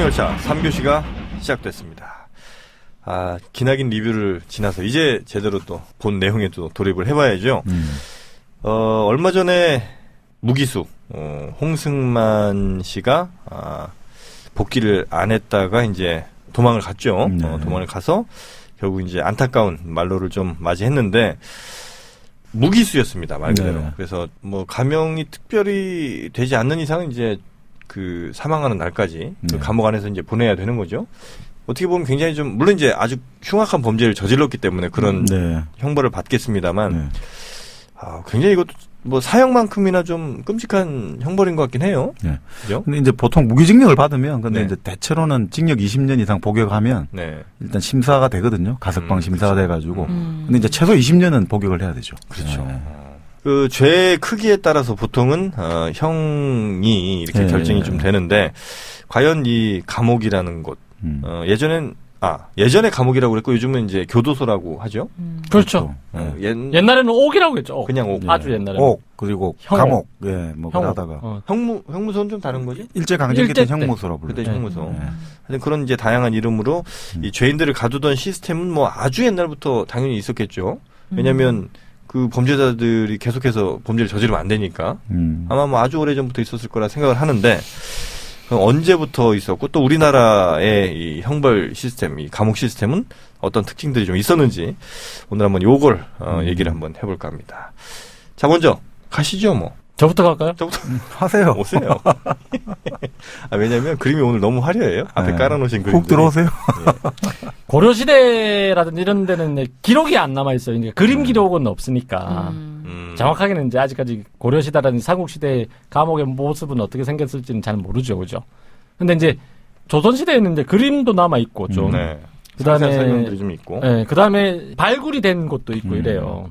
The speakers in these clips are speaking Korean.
열차 3교시가 시작됐습니다. 기나긴 리뷰를 지나서 이제 제대로 또 본 내용에 또 돌입을 해봐야죠. 얼마 전에 무기수 홍승만 씨가 복귀를 안 했다가 이제 도망을 갔죠. 도망을 가서 결국 이제 안타까운 말로를 좀 맞이했는데 무기수였습니다, 말 그대로. 네. 그래서 뭐 감형이 특별히 되지 않는 이상은 이제 그 사망하는 날까지 그 감옥 안에서 이제 보내야 되는 거죠. 어떻게 보면 굉장히 좀 물론 이제 아주 흉악한 범죄를 저질렀기 때문에 그런 형벌을 받겠습니다만 굉장히 이것도 뭐 사형만큼이나 좀 끔찍한 형벌인 것 같긴 해요. 네. 그죠? 근데 이제 보통 무기징역을 받으면 근데 이제 대체로는 징역 20년 이상 복역하면 일단 심사가 되거든요. 가석방 심사가 돼가지고. 근데 이제 최소 20년은 복역을 해야 되죠. 그렇죠. 그 죄의 크기에 따라서 보통은 형이 이렇게 결정이 좀 되는데 과연 이 감옥이라는 곳 예전에 감옥이라고 그랬고 요즘은 이제 교도소라고 하죠. 그렇죠. 옛날에는 옥이라고 했죠. 그냥 옥. 아주 옛날에. 옥 그리고 감옥. 뭐 그러다가 형무소는 좀 다른 거죠? 일제 강점기 때 형무소라고 불렀죠. 그때 형무소. 하여튼 그런 이제 다양한 이름으로 이 죄인들을 가두던 시스템은 뭐 아주 옛날부터 당연히 있었겠죠. 왜냐하면 그 범죄자들이 계속해서 범죄를 저지르면 안 되니까 아마 뭐 아주 오래 전부터 있었을 거라 생각을 하는데. 언제부터 있었고 또 우리나라의 이 형벌 시스템, 이 감옥 시스템은 어떤 특징들이 좀 있었는지 오늘 한번 요걸 얘기를 한번 해볼까 합니다. 자, 먼저 가시죠, 뭐. 저부터 갈까요? 저부터 하세요. 오세요. 왜냐면 그림이 오늘 너무 화려해요. 앞에 깔아놓으신 그림. 훅 들어오세요. 고려시대라든지 이런 데는 기록이 안 남아있어요. 그러니까 그림 기록은 없으니까. 정확하게는 이제 아직까지 고려시대라든지 삼국시대 감옥의 모습은 어떻게 생겼을지는 잘 모르죠. 그죠? 근데 이제 조선시대에는 이제 그림도 남아있고 좀. 그 다음에. 설명들이 좀 있고. 네. 그 다음에 발굴이 된 곳도 있고 이래요.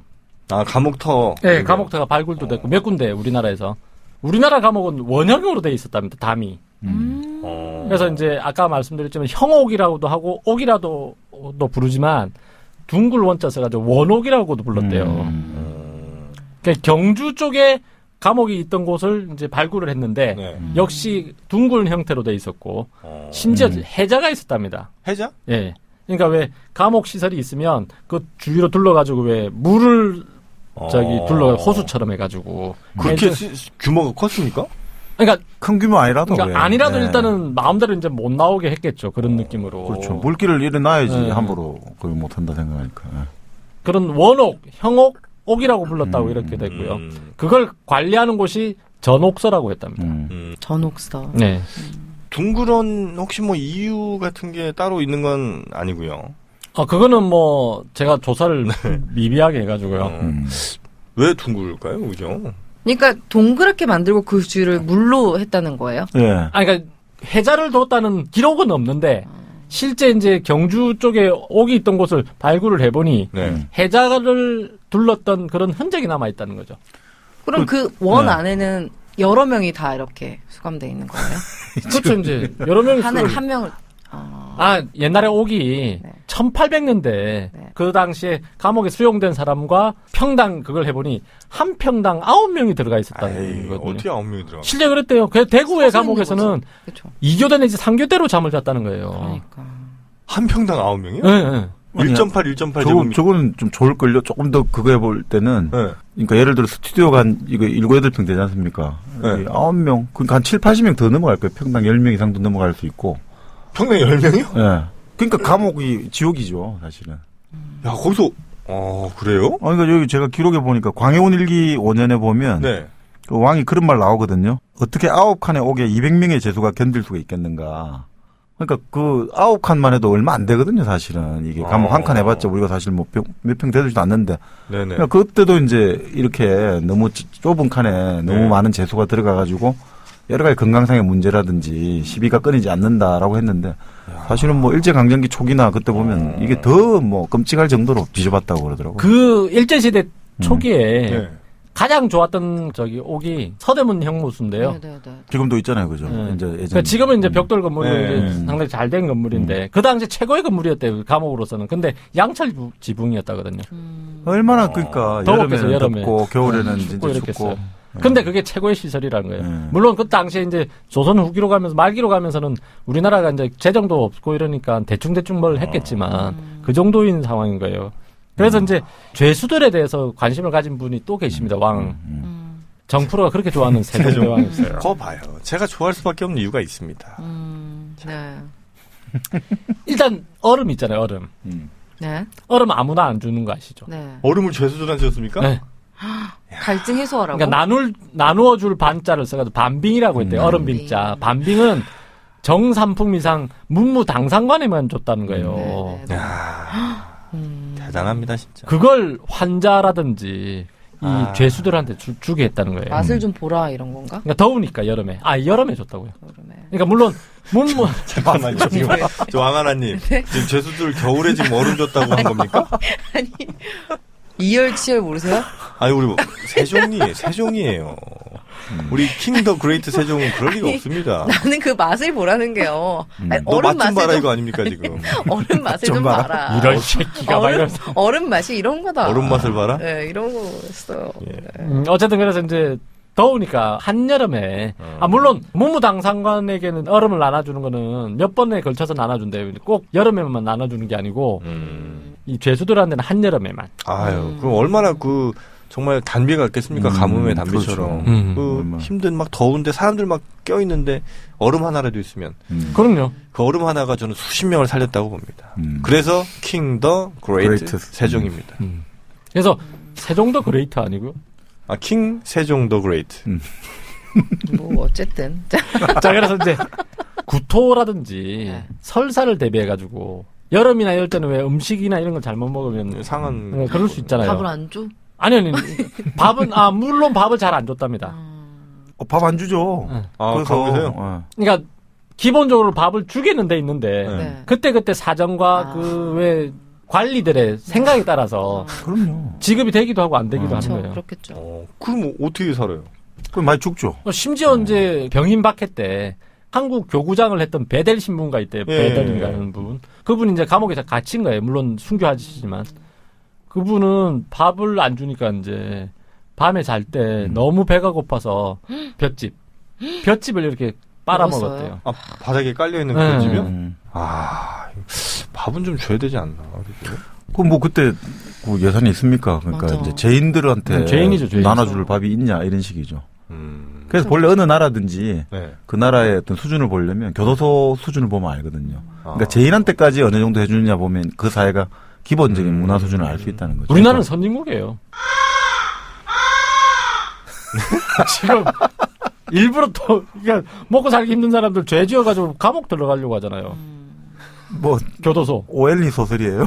감옥터. 네, 감옥터가 발굴도 됐고 몇 군데 우리나라에서. 우리나라 감옥은 원형으로 돼 있었답니다. 담이. 그래서 이제 아까 말씀드렸지만 형옥이라고도 하고 옥이라도 부르지만 둥글 원자 써가지고 원옥이라고도 불렀대요. 그러니까 경주 쪽에 감옥이 있던 곳을 이제 발굴을 했는데 역시 둥근 형태로 돼 있었고 심지어 해자가 있었답니다. 해자? 예. 그러니까 왜 감옥 시설이 있으면 그 주위로 둘러가지고 왜 물을 둘러 호수처럼 해가지고 그렇게 규모가 컸습니까? 그러니까 큰 규모 아니라도 아니라도 일단은 마음대로 이제 못 나오게 했겠죠. 그런 느낌으로. 그렇죠. 물길을 일어나야지 함부로 그걸 못 한다 생각하니까. 그런 원옥, 형옥, 옥이라고 불렀다고 이렇게 됐고요. 그걸 관리하는 곳이 전옥서라고 했답니다. 전옥서. 네. 둥그런 혹시 뭐 이유 같은 게 따로 있는 건 아니고요. 그거는 뭐 제가 조사를 미비하게 해가지고요. 왜 둥글까요, 그죠? 그러니까 동그랗게 만들고 그 주를 물로 했다는 거예요? 네. 그러니까 해자를 뒀다는 기록은 없는데 실제 이제 경주 쪽에 옥이 있던 곳을 발굴을 해보니 해자를 둘렀던 그런 흔적이 남아 있다는 거죠. 그럼 그 원 안에는 여러 명이 다 이렇게 수감돼 있는 거예요? 그렇죠. 이제 여러 명이 한 명을. 옛날에 옥이 1800년대 그 당시에 감옥에 수용된 사람과 평당 그걸 해보니 한 평당 9명이 들어가 있었다는 거거든요. 어떻게 9명이 들어가? 실제 그랬대요. 대구의 감옥에서는 2교대 내지 3교대로 잠을 잤다는 거예요. 그러니까. 한 평당 9명이요? 네. 1.8 저거는 좀 좋을걸요. 조금 더 그거 해볼 때는. 그러니까 예를 들어 스튜디오가 한, 7, 8평 되지 않습니까? 9명. 그러니까 한 7, 80명 더 넘어갈 거예요. 평당 10명 이상도 넘어갈 수 있고. 평당 10명이요? 네. 그러니까 감옥이 지옥이죠, 사실은. 야, 거기서, 그래요? 그러니까 여기 제가 기록해 보니까 광해군 일기 5년에 보면. 그 왕이 그런 말 나오거든요. 어떻게 9칸의 옥에 200명의 죄수가 견딜 수가 있겠는가. 그러니까 그 9칸만 해도 얼마 안 되거든요, 사실은. 이게 감옥 한 칸 해봤자 우리가 사실 뭐 몇 평 되지도 않는데. 그러니까 그때도 이제 이렇게 너무 좁은 칸에 너무 많은 죄수가 들어가가지고 여러 가지 건강상의 문제라든지 시비가 끊이지 않는다라고 했는데 사실은 뭐 일제강점기 초기나 그때 보면 이게 더 뭐 끔찍할 정도로 뒤져봤다고 그러더라고요. 그 일제시대 초기에 가장 좋았던 옥이 서대문 형무소인데요. 지금도 있잖아요, 그죠? 이제 그러니까 지금은 이제 벽돌 건물이 상당히 잘 된 건물인데 그 당시 최고의 건물이었대요, 감옥으로서는. 근데 양철 지붕이었다거든요. 얼마나 그러니까 여름에는 덥고 겨울에는 진짜 춥고. 근데 그게 최고의 시설이라는 거예요. 물론 그 당시에 이제 조선 후기로 가면서 말기로 가면서는 우리나라가 이제 재정도 없고 이러니까 대충 뭘 했겠지만 그 정도인 상황인 거예요. 그래서 이제 죄수들에 대해서 관심을 가진 분이 또 계십니다. 왕. 정프로가 그렇게 좋아하는 세종대왕이었어요. 그거 봐요. 제가 좋아할 수밖에 없는 이유가 있습니다. 네. 일단 얼음 있잖아요. 얼음. 네. 얼음 아무나 안 주는 거 아시죠? 네. 얼음을 죄수들한테 줬습니까? 네. 갈증 해소하라고. 그러니까 나누어 줄 반자를 써가지고 반빙이라고 했대요. 얼음 빙자. 반빙은 정삼품 이상 문무당상관에만 줬다는 거예요. 네. 대단합니다, 진짜. 그걸 환자라든지 이 죄수들한테 주게 했다는 거예요. 맛을 좀 보라 이런 건가? 그러니까 더우니까 여름에. 여름에 줬다고요. 여름에. 그러니까 물론 잠깐만요. 지금 저 왕하나님 네. 지금 죄수들 겨울에 지금 얼음 줬다고 한 겁니까? 아니 이열치열 모르세요? 아니 우리 세종이에요. 우리 킹 더 그레이트 세종은 그럴 리가 없습니다. 나는 그 맛을 보라는 게요. 아니, 너 맛 좀 봐라 이거 아닙니까 지금? 얼음 맛을 좀 봐라. 이런 새끼가 막 이러면서. 얼음 맛이 이런 거다. 얼음 맛을 봐라? 네, 이런 거였어요. 예. 어쨌든 그래서 이제 더우니까 한여름에 물론 문무당상관에게는 얼음을 나눠주는 거는 몇 번에 걸쳐서 나눠준대요. 꼭 여름에만 나눠주는 게 아니고 이 죄수들한테는 한여름에만. 아유, 그럼 얼마나 정말 단비가 있겠습니까? 가뭄의 단비처럼. 그렇죠. 힘든 막 더운데 사람들 막 껴있는데 얼음 하나라도 있으면. 그럼요. 그 얼음 하나가 저는 수십 명을 살렸다고 봅니다. 그래서 킹 더 그레이트 세종입니다. 그래서 세종도 그레이트 아니고요. 킹 세종 더 그레이트. 뭐 어쨌든. 자, 그래서 이제 구토라든지 설사를 대비해가지고 여름이나 이럴 때는 왜 음식이나 이런 걸 잘못 먹으면 상한. 그럴 수 있잖아요. 밥을 안 줘? 아니 밥은 물론 밥을 잘 안 줬답니다. 밥 안 주죠. 그래서 그러니까 기본적으로 밥을 주게는 돼 있는데 네. 그때 사정과 왜 관리들의 생각에 따라서 그럼요. 지급이 되기도 하고 안 되기도 그렇죠. 하는 거예요. 그렇겠죠. 그럼 어떻게 살아요? 그럼 많이 죽죠. 심지어 이제 병인박해 때 한국 교구장을 했던 베델 신부가 있대요. 베델인가 하는 분. 그분이 이제 감옥에서 갇힌 거예요. 물론 순교하시지만. 그분은 밥을 안 주니까 이제 밤에 잘 때 너무 배가 고파서 볏집을 이렇게 빨아먹었대요. 바닥에 깔려있는 그 집이요? 밥은 좀 줘야 되지 않나. 그럼 그때 예산이 있습니까? 그러니까 맞아. 이제 죄인들한테 죄인이죠. 나눠줄 밥이 있냐 이런 식이죠. 그래서 본래 어느 나라든지 그 나라의 어떤 수준을 보려면 교도소 수준을 보면 알거든요. 그러니까 죄인한테까지 어느 정도 해주느냐 보면 그 사회가 기본적인 문화 수준을 알 수 있다는 거죠. 우리나라는 선진국이에요. 지금 일부러 그러니까 먹고 살기 힘든 사람들 죄 지어가지고 감옥 들어가려고 하잖아요. 교도소. 오엘리 소설이에요.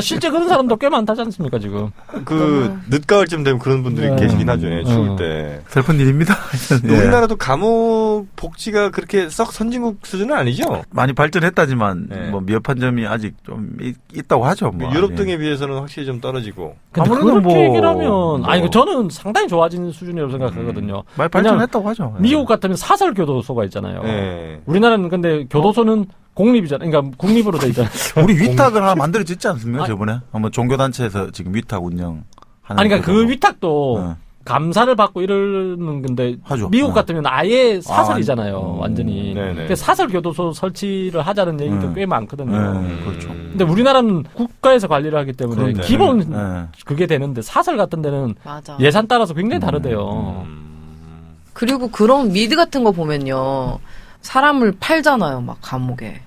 실제 그런 사람도 꽤 많다지 않습니까, 지금? 늦가을쯤 되면 그런 분들이 계시긴 하죠. 추울 때. 슬픈 일입니다. 우리나라도 감옥 복지가 그렇게 썩 선진국 수준은 아니죠? 많이 발전했다지만, 미흡한 점이 아직 좀 있다고 하죠. 유럽 등에 비해서는 확실히 좀 떨어지고. 근데 그렇게 얘기를 하면, 저는 상당히 좋아진 수준이라고 생각하거든요. 많이 발전했다고 하죠. 미국 같으면 사설 교도소가 있잖아요. 우리나라는 근데 교도소는 공립이잖아요. 그러니까 국립으로 돼 있잖아요. 우리 위탁을 하나 만들어 짓지 않습니까? 저번에 한번 종교단체에서 지금 위탁 운영하는. 그러니까 그 위탁도 감사를 받고 이러는 건데 하죠. 미국 같으면 아예 사설이잖아요. 완전히. 사설 교도소 설치를 하자는 얘기도 꽤 많거든요. 그렇죠. 근데 우리나라는 국가에서 관리를 하기 때문에 기본 그게 되는데 사설 같은 데는 맞아. 예산 따라서 굉장히 다르대요. 그리고 그런 미드 같은 거 보면요. 사람을 팔잖아요. 막 감옥에.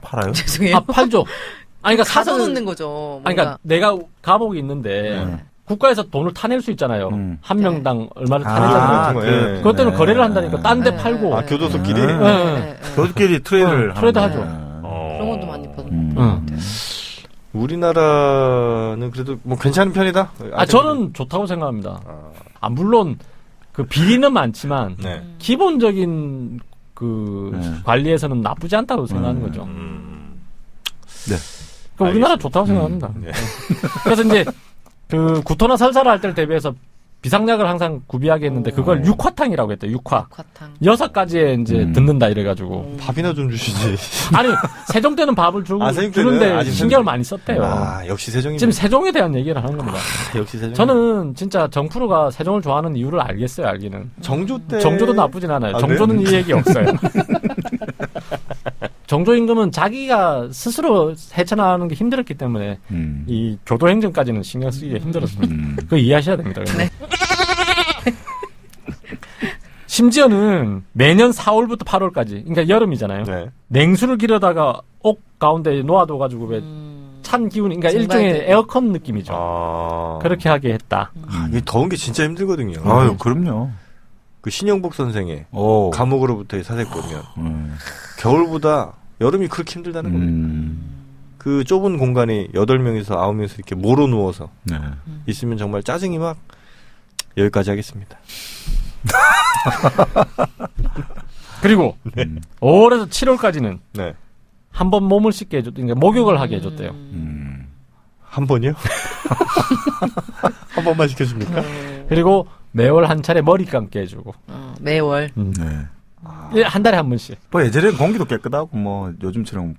팔아요? 죄송해요. 팔죠. 그러니까 가둬놓는 거죠. 그러니까 내가 감옥에 있는데 국가에서 돈을 타낼 수 있잖아요. 한 명당 얼마를 타내잖아요. 그것 때문에 거래를 한다니까 딴 데 팔고. 교도소끼리? 교도끼리 트레이드를 트레이드 하죠. 그런 것도 많이 보는 것 같아요. 우리나라는 그래도 괜찮은 편이다? 저는 좋다고 생각합니다. 물론 그 비리는 많지만 기본적인 관리에서는 나쁘지 않다고 생각하는 거죠. 그러니까 우리나라 좋다고 생각합니다. 그래서 이제 구토나 설사를 할 때를 대비해서 비상약을 항상 구비하게 했는데 그걸 육화탕이라고 했대요. 육화. 6가지에 이제 듣는다 이래가지고. 밥이나 좀 주시지. 아니 세종 때는 밥을 주는데 신경을 많이 썼대요. 아 역시 세종이. 지금 세종에 대한 얘기를 하는 겁니다. 역시 세종. 저는 진짜 정프로가 세종을 좋아하는 이유를 알겠어요. 알기는. 정조도 나쁘진 않아요. 정조는 이 얘기 없어요. 정조 임금은 자기가 스스로 헤쳐나가는 게 힘들었기 때문에 이 교도 행정까지는 신경 쓰기가 힘들었습니다. 그거 이해하셔야 됩니다. 네. 심지어는 매년 4월부터 8월까지, 그러니까 여름이잖아요. 네. 냉수를 기르다가 옥 가운데 놓아둬가지고 왜 찬 기운, 그러니까 일종의 에어컨 느낌이죠. 그렇게 하게 했다. 이게 더운 게 진짜 힘들거든요. 아유, 그럼요. 그 신영복 선생의 감옥으로부터의 사색 보면 겨울보다 여름이 그렇게 힘들다는 겁니다. 그 좁은 공간에 8명에서 9명에서 이렇게 모로 누워서 있으면 정말 짜증이 막 여기까지 하겠습니다. 그리고 5월에서 7월까지는 한 번 몸을 씻게 해줬, 그러니까 목욕을 하게 해줬대요. 한 번이요? 한 번만 시켜줍니까? 그리고 매월 한 차례 머리 감게 해주고. 매월. 네. 한 달에 한 번씩. 뭐 예전에 공기도 깨끗하고 뭐 요즘처럼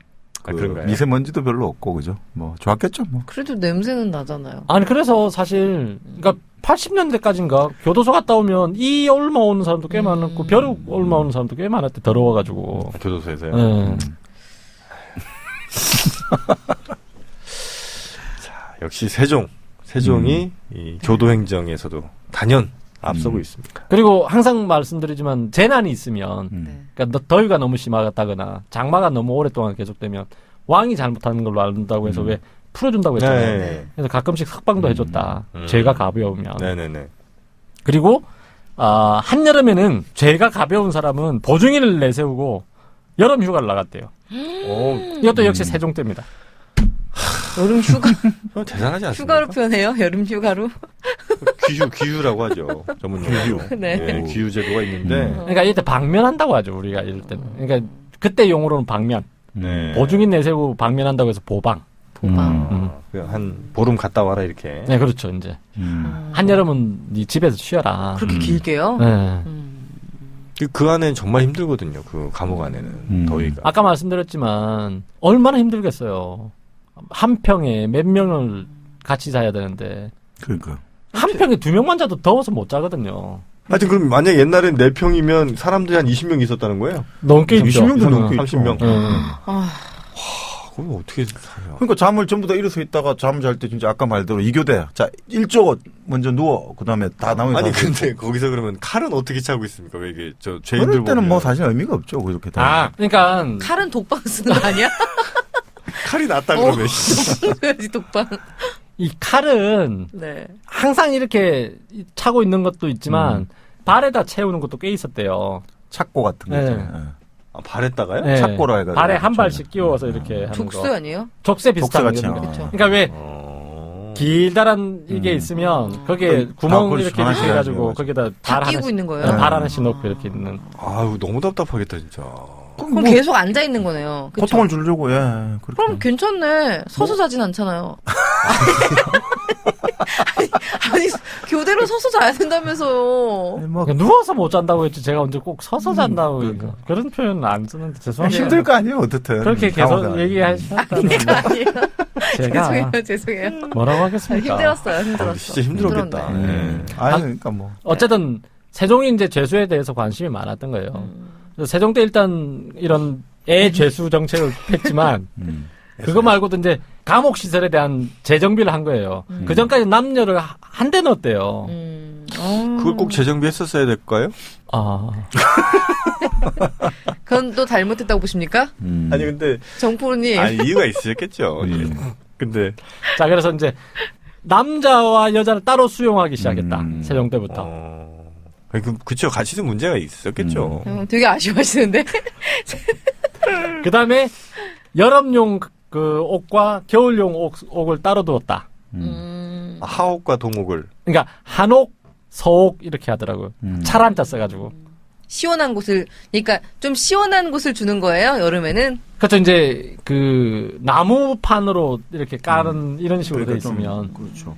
미세먼지도 별로 없고 그죠? 뭐 좋았겠죠 뭐. 그래도 냄새는 나잖아요. 아니 그래서 사실 그러니까 80년대까지인가 교도소 갔다 오면 이 얼마 오는 사람도 꽤 많았고 벼룩 얼마 오는 사람도 꽤 많았대. 더러워가지고. 교도소에서요? 자, 역시 세종이 이 교도행정에서도 단연 앞서고 있습니다. 그리고 항상 말씀드리지만 재난이 있으면 그러니까 더위가 너무 심하다거나 장마가 너무 오랫동안 계속되면 왕이 잘못하는 걸로 안다고 해서 왜 풀어준다고 했잖아요. 네. 그래서 가끔씩 석방도 해줬다. 죄가 가벼우면. 네네네. 그리고 한여름에는 죄가 가벼운 사람은 보증인을 내세우고 여름 휴가를 나갔대요. 이것도 역시 세종 때입니다. 여름 휴가. 대단하지 않습니까? 휴가로 표현해요? 여름 휴가로? 귀휴라고 하죠. 전문 용어로. 네. 귀휴 제도가 있는데. 그러니까 이때 방면한다고 하죠. 우리가 이럴 때는. 그러니까 그때 용어로는 방면. 네. 보증인 내세우고 방면한다고 해서 보방. 한 보름 갔다 와라 이렇게. 네, 그렇죠. 이제 한여름은 네 집에서 쉬어라. 그렇게 길게요? 네. 그 안에는 정말 힘들거든요. 그 감옥 안에는 더위가. 아까 말씀드렸지만 얼마나 힘들겠어요. 한 평에 몇 명을 같이 자야 되는데. 그러니까. 한 평에 2명만 자도 더워서 못 자거든요. 하여튼 그럼 만약 옛날엔 4평이면 사람들이 한 20명 있었다는 거예요? 넘게 있죠. 20명도 넘게 30명. 그럼 어떻게 살아요? 그러니까 잠을 전부 다 일어서 있다가 잠 잘 때 진짜 아까 말대로 2교대. 자, 1조 먼저 누워. 그다음에 다 나머지. 아니 근데 거기서 그러면 칼은 어떻게 차고 있습니까? 왜 이게 죄인들 그럴 때는 뭐 사실 의미가 없죠. 그렇게 다. 그러니까 칼은 독방 쓰는 거 아니야? 칼이 낫다 그러면. 독방. 이 칼은 항상 이렇게 차고 있는 것도 있지만 발에다 채우는 것도 꽤 있었대요. 착고 같은 거죠. 발에다가요? 네. 착고라 해가지고. 발에 한 발씩 끼워서 이렇게 하는 거. 족쇄 아니에요? 족쇄 비슷한 거. 그렇죠. 그러니까 왜 길다란 이게 있으면 거기에 구멍 이렇게 해가지고 거기다 발 끼고 있는 거예요? 발 하나씩 넣고 이렇게 있는. 아유 너무 답답하겠다 진짜. 그럼 뭐 계속 앉아 있는 거네요. 그쵸? 고통을 주려고 그럼 괜찮네. 서서 자진 않잖아요. 아니 교대로 서서 자야 된다면서요. 뭐 그러니까 누워서 못 잔다고 했지. 제가 언제 꼭 서서 잔다고 그런 표현은 안 쓰는데 죄송합니다. 힘들 거 아니에요, 어쨌든. 그렇게 계속 얘기하셨다면 제가 죄송해요. 뭐라고 하겠습니까? 힘들었어요. 진짜 힘들었겠다. 아니 그러니까 뭐 어쨌든 세종이 이제 죄수에 대해서 관심이 많았던 거예요. 세종 때 일단 이런 죄수 정책을 폈지만 그거 말고도 이제 감옥 시설에 대한 재정비를 한 거예요. 그 전까지 남녀를 한 대 넣었대요. 그걸 꼭 재정비했었어야 될까요? 그건 또 잘못했다고 보십니까? 아니 근데 정프로님. 아니 이유가 있었겠죠. 근데 자 그래서 이제 남자와 여자를 따로 수용하기 시작했다. 세종 때부터. 그쵸. 같이도 문제가 있었겠죠. 되게 아쉬워하시는데. 그 다음에 여름용 그 옥과 겨울용 옥을 따로 두었다. 하옥과 동옥을. 그러니까 한옥, 서옥 이렇게 하더라고요. 차란자 써가지고. 시원한 곳을, 그러니까 좀 시원한 곳을 주는 거예요, 여름에는? 그렇죠. 이제 그 나무판으로 이렇게 깔은 이런 식으로 돼 있으면. 그렇죠.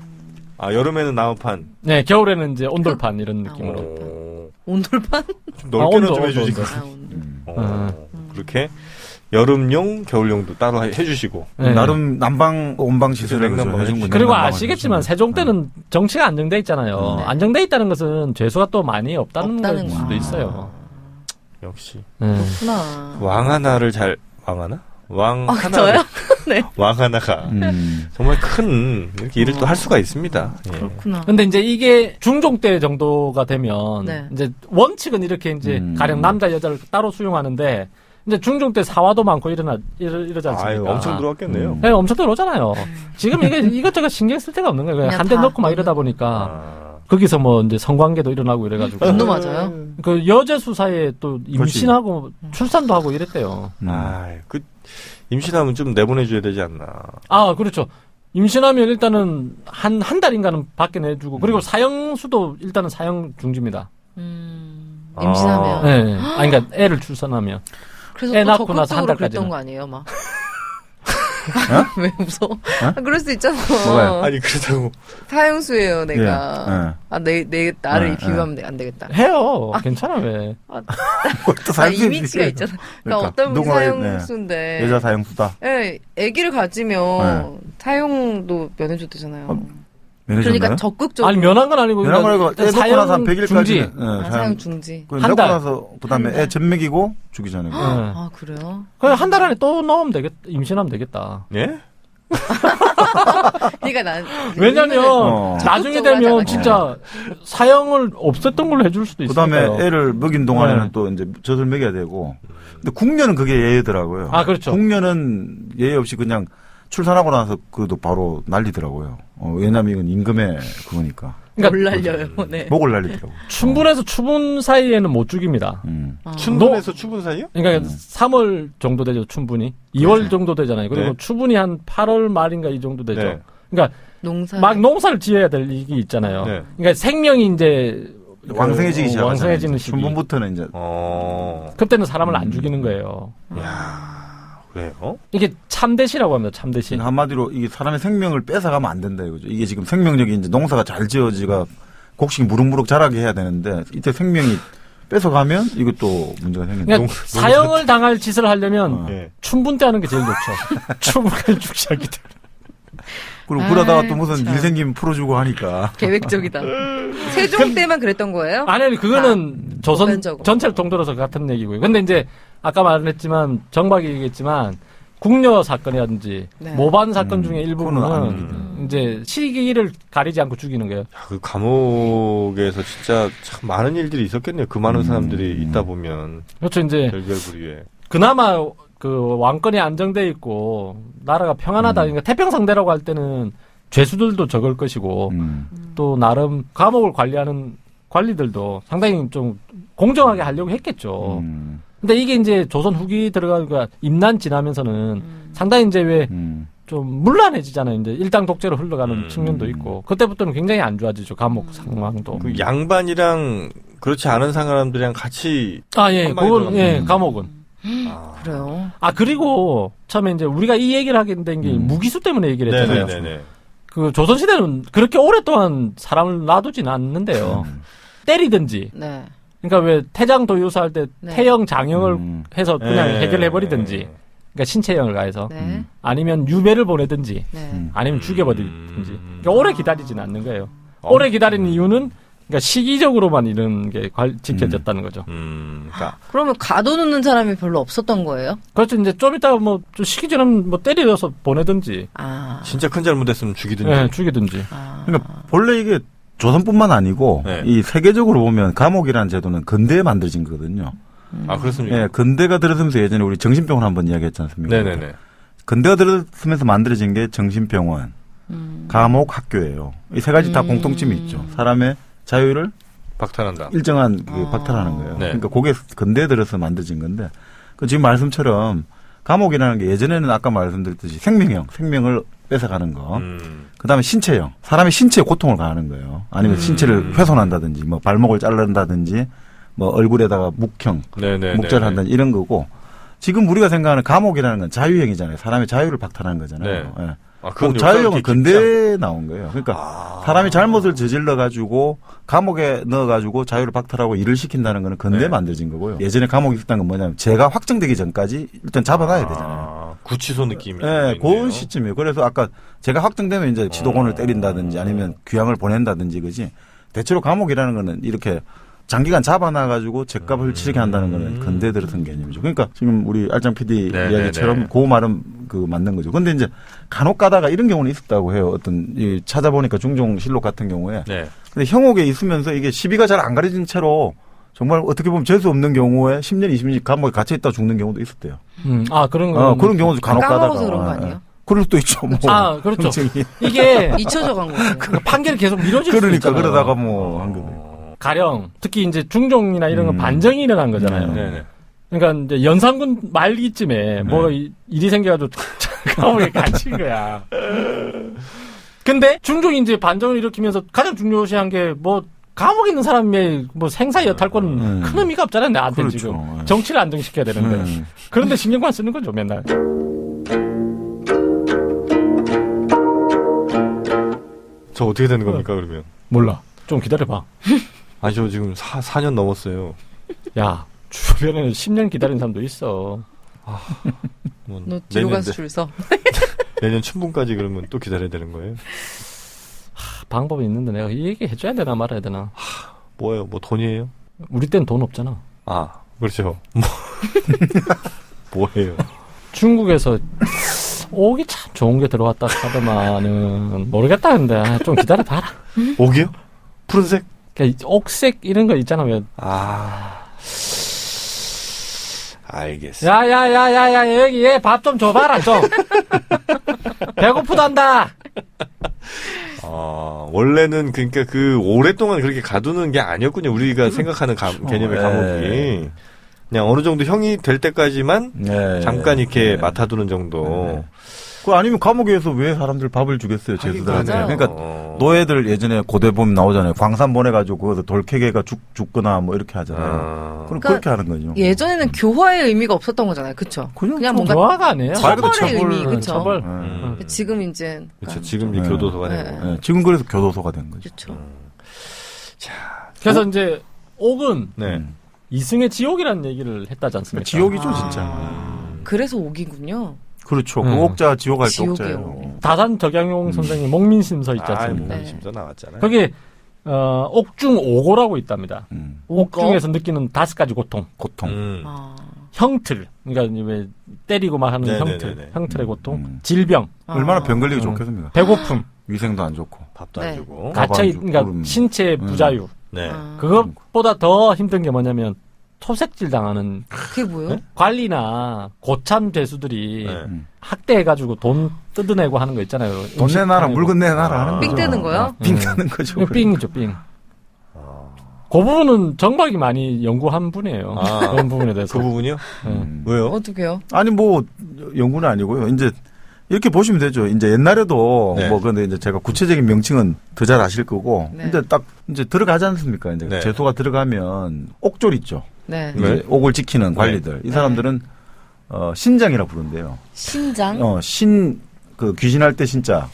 아, 여름에는 나무판. 네, 겨울에는 이제 온돌판 이런 느낌으로. 온돌판? 좀 넓게는 좀 해주지. 그렇게 여름용, 겨울용도 따로 해주시고. 네. 나름 난방, 온방 시설을 해준 거죠. 그리고 아시겠지만 세종대는 정치가 안정돼 있잖아요. 네. 안정돼 있다는 것은 죄수가 또 많이 없다는 걸 수도 있어요. 역시. 그렇구나. 왕 하나를 왕 하나? 왕 하나. 저요? 네. 왕 하나가 정말 큰 이렇게 일을 또 할 수가 있습니다. 예. 그렇구나. 근데 이제 이게 중종 때 정도가 되면 네. 이제 원칙은 이렇게 이제 가령 남자 여자를 따로 수용하는데 이제 중종 때 사화도 많고 이러지 않습니까? 아유, 엄청 들어왔겠네요. 네, 엄청 들어오잖아요. 지금 이게 이것저것 신경 쓸 데가 없는 거예요. 한 대 넣고 막 이러다 보니까 거기서 뭐 이제 성관계도 일어나고 이래가지고. 분노 맞아요? 그 여제수 사이에 또 임신하고 출산도 하고 이랬대요. 그 임신하면 좀 내보내줘야 되지 않나. 아, 그렇죠. 임신하면 일단은 한 달인가는 밖에 내주고 그리고 사형수도 일단은 사형 중지입니다. 임신하면. 네. 아니, 그러니까 애를 출산하면. 그래서 애 또 낳고 나서 한 적극적으로 달까지는. 그랬던 거 아니에요, 막? 왜 무서워? 그럴 수 있잖아. 뭐가요? 아니, 그렇다고. 사형수예요, 내가. 예, 예. 아, 나를 비유하면 안 되겠다. 해요. 괜찮아, 왜. 이미지가 있잖아. 그러니까 어떤 분이 사형수인데. 여자 사형수다. 예, 아기를 가지면 사형도 면해줬대잖아요. 그러니까 적극적으로. 아니, 면한 건 아니고. 면한 건 아니고, 애 놓고 나서 한 100일까지. 중지. 사형 중지. 놓고 나서, 그 다음에 애 젖 먹이고 죽이잖아요. 아, 그래요? 그냥 한 달 안에 또 넣으면 되겠다. 임신하면 되겠다. 예? 그러니까 왜냐면, 나중에 되면 진짜 사형을 없앴던 걸로 해줄 수도 있어요. 그 다음에 애를 먹인 동안에는 또 이제 젖을 먹여야 되고. 근데 국녀는 그게 예외더라고요. 아, 그렇죠. 국녀는 예외 없이 그냥 출산하고 나서 그도 바로 날리더라고요. 왜냐면 이건 임금의 그거니까. 그러니까 뭘 날려요, 네. 목을 날리더라고요. 춘분에서 추분 사이에는 못 죽입니다. 춘분에서 추분 사이요? 그러니까 3월 정도 되죠, 춘분이. 2월 정도 되잖아요. 그리고 네. 추분이 한 8월 말인가 이 정도 되죠. 네. 그러니까 막 농사를 지어야 될 이게 있잖아요. 네. 그러니까 생명이 이제 왕성해지기 시작. 왕성해지는 시기. 춘분부터는 이제. 그때는 사람을 안 죽이는 거예요. 그래요? 이게 참대시라고 합니다. 참대시. 한마디로 이게 사람의 생명을 뺏어가면 안 된다 이거죠. 이게 지금 생명력이 이제 농사가 잘 지어지가 곡식이 무럭무럭 자라게 해야 되는데 이때 생명이 뺏어가면 이것도 문제가 생긴다. 그러니까 사형을 당할 짓을 하려면 춘분 때 하는 게 제일 좋죠. 춘분까지 죽지 않기 때문에. 그리고 그러다가 또 무슨 일 생기면 풀어주고 하니까. 계획적이다. 세종 때만 그랬던 거예요? 아니, 그거는 조선 보편적으로. 전체를 통틀어서 같은 얘기고요. 근데 이제 아까 말했지만 정박이 얘기했지만 국녀 사건이라든지 모반 사건 중에 일부분은 이제 시기를 가리지 않고 죽이는 거예요. 야, 그 감옥에서 진짜 참 많은 일들이 있었겠네요. 그 많은 사람들이 있다 보면. 그렇죠. 이제 별별부리에. 그나마 그 왕권이 안정돼 있고 나라가 평안하다. 그러니까 태평성대라고 할 때는 죄수들도 적을 것이고 또 나름 감옥을 관리하는 관리들도 상당히 좀 공정하게 하려고 했겠죠. 근데 이게 이제 조선 후기 들어가니까 임난 지나면서는 상당히 이제 왜 좀 문란해지잖아요. 이제 일당 독재로 흘러가는 측면도 있고 그때부터는 굉장히 안 좋아지죠. 감옥 상황도. 그 양반이랑 그렇지 않은 사람들이랑 같이 그건 감옥은. 그래요. 아 그리고 처음에 이제 우리가 이 얘기를 하게 된 게 무기수 때문에 얘기를 했잖아요. 네네네. 그 조선 시대는 그렇게 오랫동안 사람을 놔두진 않는데요. 때리든지. 네. 그러니까 왜 태장 도유사 할 때 태형 장형을 해서 그냥 해결해버리든지. 그러니까 신체형을 가해서 아니면 유배를 보내든지 아니면 죽여버리든지. 그러니까 오래 기다리진 않는 거예요. 오래 기다리는 이유는 그러니까 시기적으로만 이런 게 지켜졌다는 거죠. 그러니까. 그러면 가둬놓는 사람이 별로 없었던 거예요? 그렇죠. 이제 좀 이따 뭐 좀 시기전에 뭐 때려서 보내든지. 진짜 큰 잘못했으면 죽이든지. 네, 죽이든지. 그러니까 본래 이게 조선뿐만 아니고 이 세계적으로 보면 감옥이라는 제도는 근대에 만들어진 거거든요. 아, 그렇습니까? 네, 근대가 들어서면서 예전에 우리 정신병원 한번 이야기했지 않습니까? 네네네. 근대가 들어서면서 만들어진 게 정신병원, 감옥, 학교예요. 이 세 가지 다 공통점이 있죠. 사람의 자유를 박탈한다. 일정한 박탈하는 거예요. 네. 그러니까 그게 근대에 들어서 만들어진 건데 그 지금 말씀처럼 감옥이라는 게 예전에는 아까 말씀드렸듯이 생명을 뺏어가는 거. 그다음에 신체형. 사람의 신체에 고통을 가하는 거예요. 아니면 신체를 훼손한다든지 뭐 발목을 자른다든지 뭐 얼굴에다가 묵절을 한다든지 이런 거고 지금 우리가 생각하는 감옥이라는 건 자유형이잖아요. 사람의 자유를 박탈하는 거잖아요. 네. 자유형은 근대에 나온 거예요. 그러니까 사람이 잘못을 저질러 가지고 감옥에 넣어 가지고 자유를 박탈하고 일을 시킨다는 거는 근대에 만들어진 거고요. 예전에 감옥에 있었다는 건 뭐냐면 죄가 확정되기 전까지 일단 잡아놔야 되잖아요. 구치소 느낌이. 네, 그런 시점이에요. 그래서 아까 제가 확정되면 이제 지도권을 때린다든지 아니면 귀향을 보낸다든지 그지. 대체로 감옥이라는 거는 이렇게 장기간 잡아놔가지고 죗값을 치르게 한다는 거는 근대에 들어선 개념이죠. 그러니까 지금 우리 알장 PD 이야기처럼 그 말은 맞는 거죠. 근데 이제 간혹 가다가 이런 경우는 있었다고 해요. 어떤 찾아보니까 중종실록 같은 경우에. 네. 근데 형옥에 있으면서 이게 시비가 잘 안 가려진 채로 정말 어떻게 보면 재수 없는 경우에 10년, 20년 감옥에 갇혀 있다 죽는 경우도 있었대요. 그런 거. 그런 경우도 간혹 가다가. 까먹어서 그런 거 아니에요? 그럴 수도 있죠. 뭐. 그렇죠. 이게 잊혀져 간 거죠. 판결이 계속 미뤄질 수 있잖아요. 그러다가 뭐 한 거예요. 가령 특히 이제 중종이나 이런 건 반정이 일어난 거잖아요. 네네. 그러니까 이제 연산군 말기쯤에 뭐 일이 생겨가지고 감옥에 갇힌 거야. 근데 중종이 이제 반정을 일으키면서 가장 중요시한 게 뭐 감옥에 있는 사람의 뭐 생사 여탈권은 큰 의미가 없잖아요. 나한테 그렇죠. 지금 정치를 안정시켜야 되는데 그런데 신경만 쓰는 거죠 맨날. 저 어떻게 되는 겁니까 그러면? 몰라. 좀 기다려봐. 아니 저 지금 4년 넘었어요. 야 주변에는 10년 기다린 사람도 있어. 너 뒤로 가서 줄 서. 내년 춘분까지 그러면 또 기다려야 되는 거예요? 방법이 있는데 내가 이 얘기 해줘야 되나 말아야 되나? 뭐예요? 뭐 돈이에요? 우리 땐 돈 없잖아. 그렇죠. 뭐예요? 중국에서 옥이 참 좋은 게 들어왔다 하더만은 모르겠다 근데 좀 기다려봐라. 옥이요? 푸른색? 그러니까 옥색 이런 거 있잖아 왜. 알겠어. 야야야야야 여기 얘 밥 좀 줘봐라 좀. 배고프단다. 원래는 그러니까 그 오랫동안 그렇게 가두는 게 아니었군요. 우리가 생각하는 개념의 감옥이. 그냥 어느 정도 형이 될 때까지만 잠깐 이렇게 맡아두는 정도. 그 아니면 감옥에서 왜 사람들 밥을 주겠어요, 제수들한테. 그러니까 노예들 예전에 고대 보면 나오잖아요. 광산 보내가지고 거기서 돌캐게가 죽거나 뭐 이렇게 하잖아요. 그럼 그렇게 하는 거죠. 예전에는 교화의 의미가 없었던 거잖아요, 그렇죠? 그냥 뭔가 교화가 아니에요. 처벌의 의미, 그렇죠? 처벌. 지금 이제 그렇죠. 지금 이제 교도소가 되고. 지금 그래서 교도소가 된 거죠. 그렇죠. 자, 그래서 이제 옥은 이승의 지옥이라는 얘기를 했다지 않습니까? 지옥이죠, 진짜. 그래서 옥이군요. 그렇죠. 그 옥자 지옥할 때 옥자예요. 다산 덕양용 선생님 목민심서 있지 않습니까? 목민심서 나왔잖아요. 거기 옥중 오고라고 있답니다. 옥중에서 느끼는 5가지 고통. 형틀, 그러니까 왜 때리고 막 하는 형틀의 고통. 질병. 얼마나 병 걸리기 좋겠습니까? 배고픔. 위생도 안 좋고. 밥도 안 주고. 그러니까 신체 부자유. 그것보다 더 힘든 게 뭐냐면 토색질 당하는. 그게 뭐예요? 관리나 고참 죄수들이 학대해가지고 돈 뜯어내고 하는 거 있잖아요. 돈 내놔라, 물건 내놔라 하는 거죠. 삥 떼는 거요? 삥 떼는 거죠. 삥이죠, 삥. 그 부분은 정박이 많이 연구한 분이에요. 그런 부분에 대해서. 그 부분이요? 왜요? 어떻게요? 아니 뭐 연구는 아니고요. 이제 이렇게 보시면 되죠. 이제 옛날에도 뭐 근데 이제 제가 구체적인 명칭은 더 잘 아실 거고 이제 딱 이제 들어가지 않습니까? 이제 제소가 들어가면 옥졸 있죠. 이제 옥을 지키는 관리들. 이 사람들은 신장이라 부른대요. 신장? 그 귀신할 때 신자,